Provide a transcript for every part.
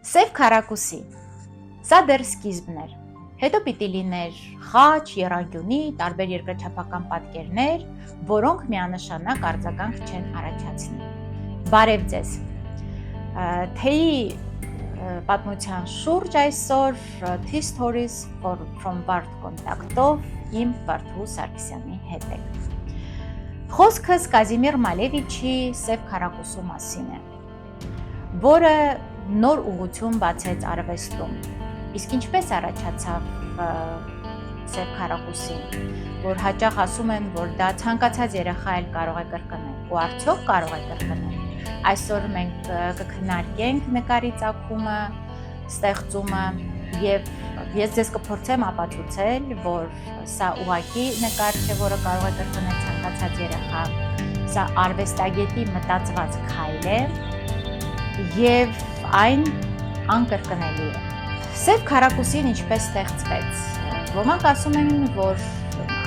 Սև քառակուսի, սա դեռ սկիզբն էր, հետո պիտի լիներ խաչ, եռանկյունի, տարբեր երկրաչափական պատկերներ, որոնք միանշանակ արձագանք չեն առաջացնի։ Բարև ձեզ, թեյի պատմության շուրջ այսօր Tea Stories from Bard Contact-ով իմ Վարդուհու Սարգսյանի հետ եք։ Խոսքս Կազիմիր Մալևիչի Սև քառակուսու մասին է, որը նոր ուղղություն բացեց արվեստում։ Իսկ ինչպես առաջացավ Սև քառակուսին, որ հաճախ ասում են, որ դա ցանկացած երեխա էլ կարող է կրկնել, ու արդյոք կարող է կրկնել։ Այսօր մենք կքննարկենք նկարի ծագումը, ստեղծումը եւ ես ձեզ կփորձեմ ապացուցել, որ սա ուղղակի նկար չէ, որը կարող է կրկնել ցանկացած երեխա, սա արվեստագետի մտածված քայլ է եւ այն անկրկնելի է։ Սև քառակուսին ինչպես ստեղծվեց։ Ոմանք ասում են, որ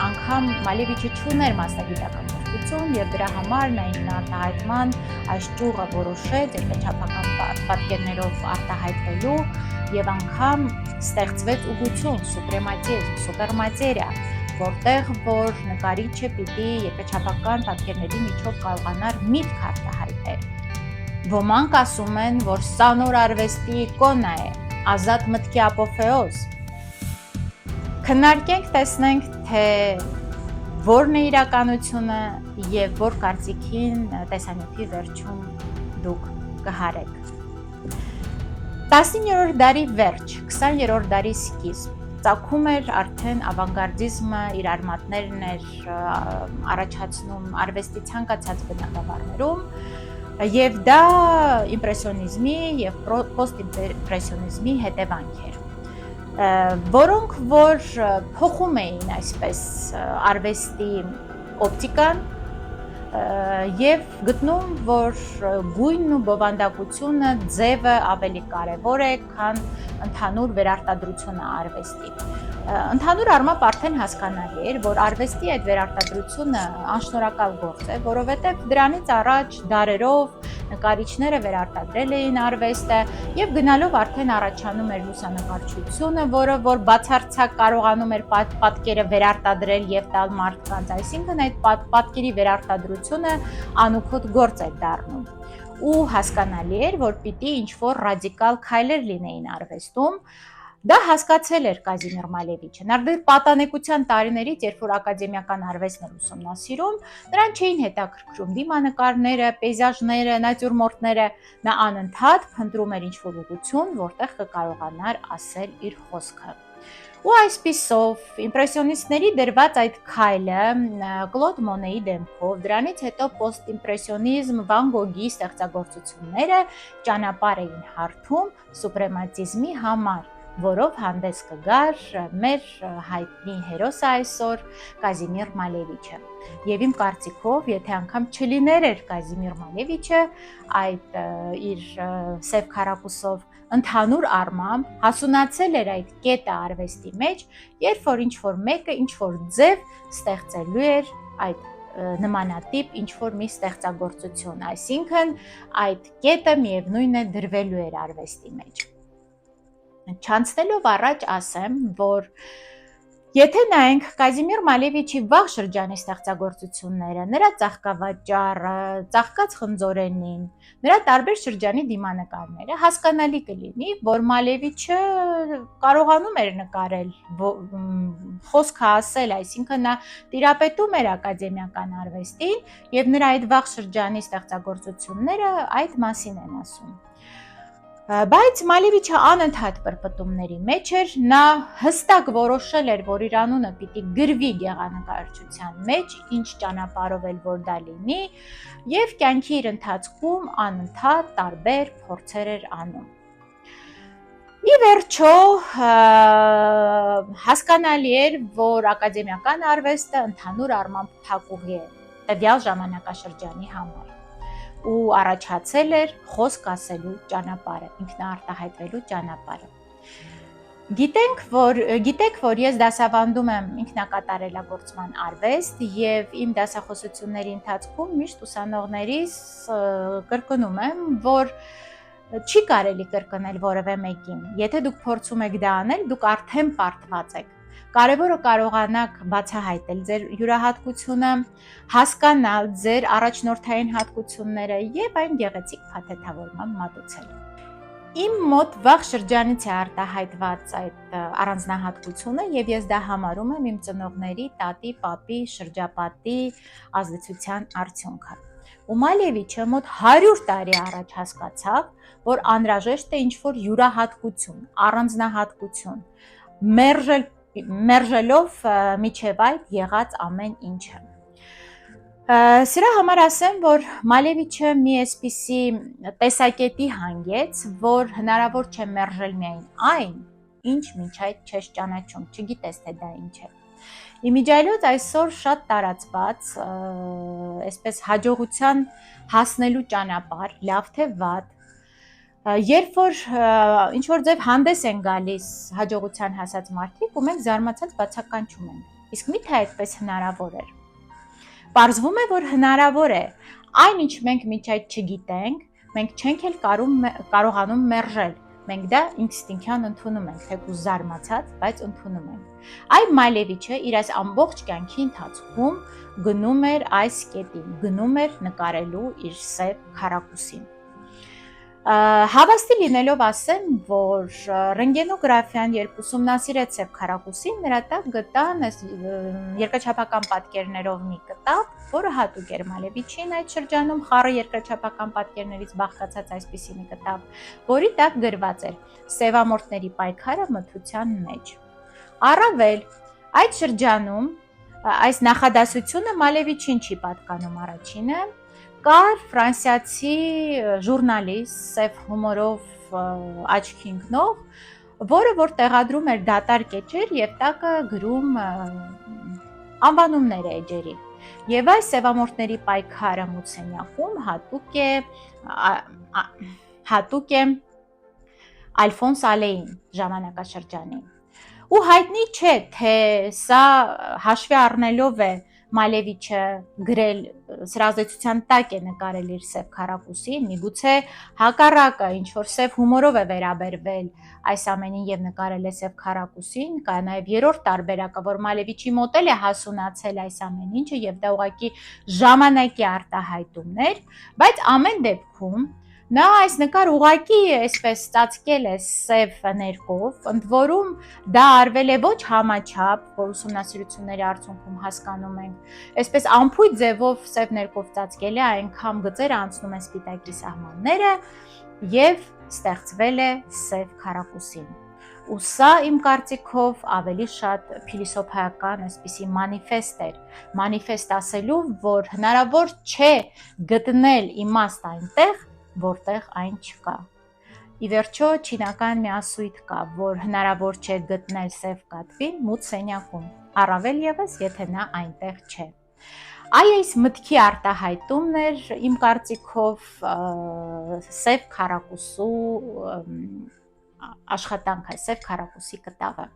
անգամ Մալևիչը չուներ մասնագիտական կրթություն եւ դրա համար նա ինքնարտահայտման այս ճյուղը որոշեց երկրաչափական պատկերներով արտահայտվելու եւ անգամ ստեղծվեց ուղղություն, սուպերմատերիա, որտեղ որ նկարիչը պիտի երկրաչափական պատկերների միջով կարողանար միտք արտահայտել։ Ոմանք ասում են, որ սա նոր արվեստի իկոնա է, ազատ մտքի ապոֆեոզ։ Քննարկենք, տեսնենք, թե որն է իրականությունը եւ որ կարծիքին տեսանյութի վերջում դուք կհարեք։ 19-րդ դարի վերջ, 20-րդ դարի սկիզբ ծագում էր արդեն ավանգարդիզմը, իր արմատներն էր առաջացնում արվեստի ցանկացած բնագավառներում, եւ դա իմպրեսիոնիզմի եւ պոստիմպրեսիոնիզմի հետևանք էր, որոնք որ փոխում էին այսպես արվեստի օպտիկան եւ գտնում, որ գույնն ու բովանդակությունը, ձևը ավելի կարեւոր է, քան ընդհանուր վերարտադրությունը արվեստի։ Ընդհանուր առմամբ արդեն հասկանալի էր, որ արվեստի այդ վերարտադրությունը անշնորհակալ գործ է, որովհետև դրանից առաջ դարերով նկարիչները վերարտադրել էին արվեստը եւ գնալով արդեն առաջանում էր լուսանկարչությունը, որը որ բացարձակ կարողանում էր պատկերը վերարտադրել եւ տալ մարդկանց, այսինքն այդ պատկերի վերարտադրությունը անուքոտ գործ էր դառնում։ Ու հասկանալի էր, որ պիտի ինչ-որ ռադիկալ քայլեր լինեին արվեստում։ Դա հասկացել էր Կազիմիր Մալևիչը։ Նա դեռ պատանեկության տարիներից, երբ որ ակադեմիական արվեստն էր ուսումնասիրում, նրան չէին հետաքրքրում դիմանկարները, պեյզաժները, նատյուրմորտները, նա անընդհատ փնտրում էր ինչ-որ ուղղություն, որտեղ կկարողանար ասել իր խոսքը։ Ու այսպիսով իմպրեսիոնիստների դրված այդ քայլը Կլոդ Մոնեի դեմքով, դրանից հետո պոստիմպրեսիոնիզմ, Վան Գոգի ստեղծագործությունները ճանապարհ էին հարթում սուպրեմատիզմի համար, որով հանդես կգար մեր հայտնի հերոսը այսօր Կազիմիր Մալևիչը։ Եվ իմ կարծիքով, եթե անգամ չլիներ էր Կազիմիր Մալևիչը այդ իր Սև քառակուսով ընդհանուր առմամբ հասունացել էր այդ կետը արվեստի մեջ, երբ որ ինչ-որ մեկը ինչ-որ ձև ստեղծելու էր այդ նմանատիպ ինչ-որ մի ստեղծագործություն, այսինքն այդ կետը միևնույն է դրվելու էր արվեստի մեջ։ Չանցնելով առաջ ասեմ, որ եթե նայենք Կազիմիր Մալևիչի վաղ շրջանի ստեղծագործությունները, նրա ծաղկավաճառը, ծաղկած խնձորենին, նրա տարբեր շրջանի դիմանկարները, հասկանալի կլինի, որ Մալևիչը կարողանում էր նկարել, խոսքը ասել, այսինքն նա տիրապետում էր ակադեմիական արվեստին եւ նրա այդ վաղ շրջանի ստեղծագործությունները այդ մասին են ասում։ Բայց Մալևիչը անընդհատ պրպտումների մեջ էր, նա հստակ որոշել էր, որ իր անունը պիտի գրվի գեղանկարչության մեջ, ինչ ճանապարհով էլ որ դա լինի, եւ կյանքի իր ընթացքում անընդհատ տարբեր փորձեր էր անում։ Ի վերջո հասկանալի էր, որ ակադեմիական արվեստը ընդհանուր առմամբ փակուղի է տվյալ ժամանակաշրջանի համար։ Ու առաջացել էր խոսք ասելու ճանապարհը, ինքնարտահայտվելու ճանապարհը։ Գիտեք, որ ես դասավանդում եմ ինքնակատարելագործման արվեստ եւ իմ դասախոսությունների ընթացքում միշտ ուսանողներիս կրկնում եմ, որ չի կարելի կրկնել որևէ մեկին։ Եթե դուք փորձում եք դա անել, դուք արդեն պարտված եք։ Կարևորը կարողանաք բացահայտել ձեր յուրահատկությունը, հասկանալ ձեր առաջնորդային հատկությունները եւ այն գեղեցիկ փաթեթավորման մատուցել։ Իմ մոտ վաղ շրջանից է արտահայտված այդ առանձնահատկությունը եւ ես դա համարում եմ իմ ծնողների, տատի, պապի, շրջապատի ազդեցության արդյունքը։ Ու Մալևիչը մոտ 100 տարի առաջ հասկացավ, որ անհրաժեշտ է ինչ-որ յուրահատկություն, առանձնահատկություն, մերժելով միջև այդ եղած ամեն ինչը։ Սրա համար ասեմ, որ Մալևիչը մի այսպիսի տեսակետի հանգեց, որ հնարավոր չէ մերժել միայն այն, ինչ մինչ այդ չես ճանաչում, չգիտես թե դա ինչ է։ Իմիջիայլոց այսօր շատ տարածված, այսպես հաջողության հասնելու ճանապարհ, լավ թե վատ, երբ որ ինչ-որ ձև հանդես են գալիս հաջողության հասած մարդիկ, ու մենք զարմացած բացականչում ենք։ Իսկ միթե այդպես հնարավոր էր։ Պարզվում է, որ հնարավոր է, այն ինչ մենք մինչ այդ չգիտենք, մենք չենք էլ կարողանում մերժել, մենք դա ինստինկտիվ ընդունում ենք, թեկուզ զարմացած, բայց ընդունում ենք։ Այ Մալևիչը իր այս ամբողջ կյանքի ընթացքում գնում էր այս կետին, գնում էր նկարելու իր սև քառակուսին։ Հավաստի լինելով ասեմ, որ ռենտգենոգրաֆիան երբ ուսումնասիրեց սև քառակուսին, նրա տակ գտան երկրաչափական պատկերներով մի կտավ, որը հատուկ էր Մալևիչին այդ շրջանում, խառը երկրաչափական պատկերներից բաղկացած այսպիսի մի կտավ, որի տակ գրված էր սևամորթների պայքարը մթության մեջ։ Առավել, այդ շրջանում այս նախադասությունը Մալևիչին չի պատկանում առաջինը, կար ֆրանսիացի ժուրնալիստ, սև հումորով աչքի ընկնող, որը որ տեղադրում էր դատարկ էջեր եւ տակը գրում անվանումներ էջերի։ Եվ այս սևամորթների պայքարը մութսենյակում հատուկ է Ալֆոնս Ալեին ժամանակաշրջանին։ Ու հայտնի չէ, թե սա հաշվի առնելով է Մալևիչը գրել, սրա ազդեցության տակ է նկարել իր սև քառակուսին, միգուցե հակառակը, ինչ որ սև հումորով է վերաբերվել այս ամենին եւ նկարել է սև քառակուսին, կա նաեւ երրորդ տարբերակը, որ Մալևիչի մոտ էլ է հասունացել այս ամեն ինչը եւ դա ուղղակի ժամանակի արտահայտումներ, բայց ամեն դեպքում նա այս նկար ուղղակի այսպես ծածկել է սև ներկով, ընդ որում դա արվել է ոչ համաչափ, որ ուսումնասիրությունների արդյունքում հասկանում ենք, այսպես ամփույթ ձևով սև ներկով ծածկել է, այնքան գծերը անցնում են սպիտակի սահմանները եւ ստեղծվել է սև քառակուսին։ Ու սա իմ կարծիքով ավելի շատ փիլիսոփայական այսպիսի մանիֆեստ էր, մանիֆեստ ասելու, որ հնարավոր չէ գտնել իմաստ այնտեղ, որտեղ այն չկա։ Ի վերջո չինական մի ասույթ կա, որ հնարավոր չէ գտնել սև կատվին մութ սենյակում, առավել եւս, եթե նա այնտեղ չէ։ Այս մտքի արտահայտումն էր իմ կարծիքով սև քառակուսու աշխատանքը, սև քառակուսի կտավը։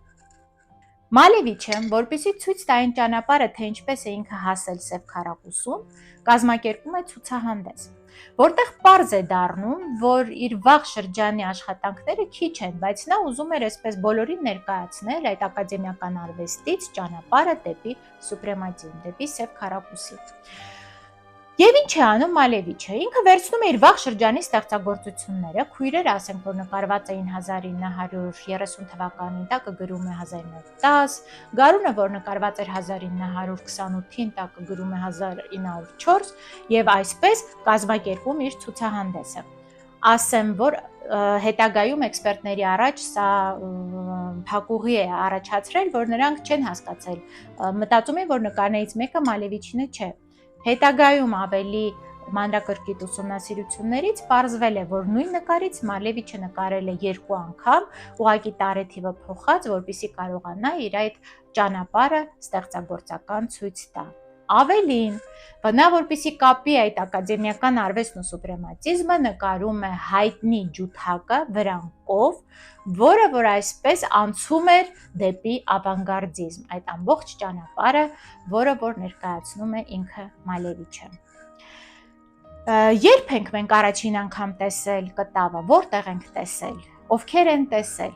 Մալևիչը, որպեսզի ցույց տա այն ճանապարհը, թե ինչպես է ինքը հասել սև քառակուսուն, կազմակերպում է ցուցահանդես, որտեղ պարզ է դառնում, որ իր վաղ շրջանի աշխատանքները քիչ են, բայց նա ուզում էր այսպես բոլորին ներկայացնել այդ ակադեմիական արվեստից ճանապարհը դեպի սուպրեմատիզմ, դեպի սև քառակուսի։ Եվ ինչ է անում Մալևիչը, ինքը վերցնում է իր վաղ շրջանի ստեղծագործությունները, քույրերը ասենք, որ նկարված էին 1930 թվականին, տակը գրում է 1910, Գարունը, որ նկարված էր 1928-ին, տակը գրում է 1904 եւ այսպես կազմակերպում իր ցուցահանդեսը։ Ասեմ, որ հետագայում էքսպերտների առաջ սա փակուղի է առաջացրել, որ նրանք չեն հասկացել, մտածում են, որ նկարներից մեկը Մալևիչինը չէ։ Հետագայում ավելի մանրակրկիտ ուսումնասիրություններից պարզվել է, որ նույն նկարից Մալևիչը նկարել է 2 անգամ, ուղղակի տարեթիվը փոխած, որպեսզի կարողանա իր այդ ճանապարհը ստեղծագործական ցույց տա։ Ավելին, նա որպեսզի կապի այդ ակադեմիական արվեստն ու սուպրեմատիզմը, նկարում է հայտնի ջութակը վրանկով, որը որ այսպես անցում էր դեպի ավանգարդիզմ, այդ ամբողջ ճանապարհը, որը որ ներկայացնում է ինքը Մալևիչը։ Երբ ենք մենք առաջին անգամ տեսել կտավը, որտեղ ենք տեսել, ովքեր են տեսել։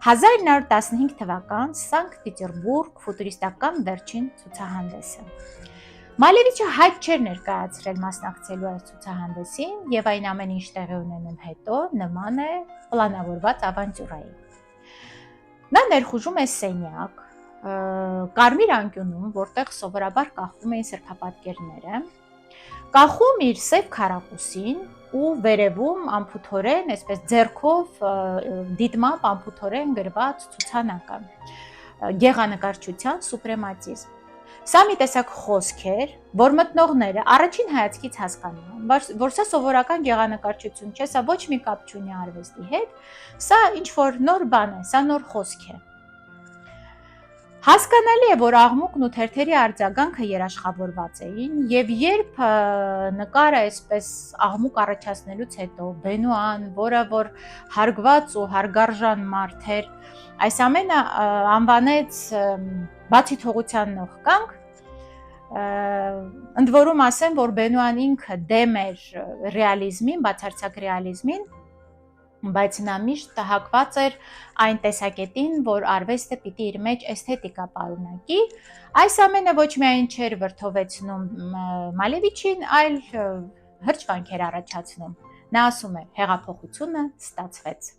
1915 թվական Սանկտ Պետերբուրգ ֆուտուրիստական վերջին ցուցահանդեսը։ Մալևիչը հայտ չէր ներկայացրել մասնակցելու այս ցուցահանդեսին եւ այն ամեն ինչ տեղի ունենում հետո նման է պլանավորված ավանտյուրայի։ Նա ներխուժում է սենյակ, կարմիր անկյունում, որտեղ սովորաբար կախվում էին սրբապատկերները, կախում իր սև քառակուսին ու վերևում ամփոփորեն, այսպես ձեռքով դիտմամբ ամփոփորեն գրված ցուցանակը գեղանկարչության սուպրեմատիզմ։ Սա մի տեսակ խոսք էր, որ մտնողները առաջին հայացքից հասկանում են, որ սա սովորական գեղանկարչություն չէ, սա ոչ մի կապ չունի արվեստի հետ, սա ինչ որ նոր բան է, սա նոր խոսք է։ Հասկանալի է, որ աղմուկն ու թերթերի արձագանքը երաշխավորված էին, եւ երբ նկարը այսպես աղմուկ առաջացնելուց հետո Բենուան, որը որ հարգված ու հարգարժան մարդ էր, այս ամենը անվանեց բացի թողության նողկանք, ընդ որում ասեմ, որ Բենուան ինքը դեմ էր ռեալիզմին, բացարձակ ռեալիզմին, բայց նա միշտ հակված էր այն տեսակետին, որ արվեստը պիտի իր մեջ էսթետիկա պարունակի, այս ամենը ոչ միայն չէր վրդովեցնում Մալևիչին, այլ հրճվանք էր առաջացնում։ Նա ասում է, հեղափոխությունը ստացվեց։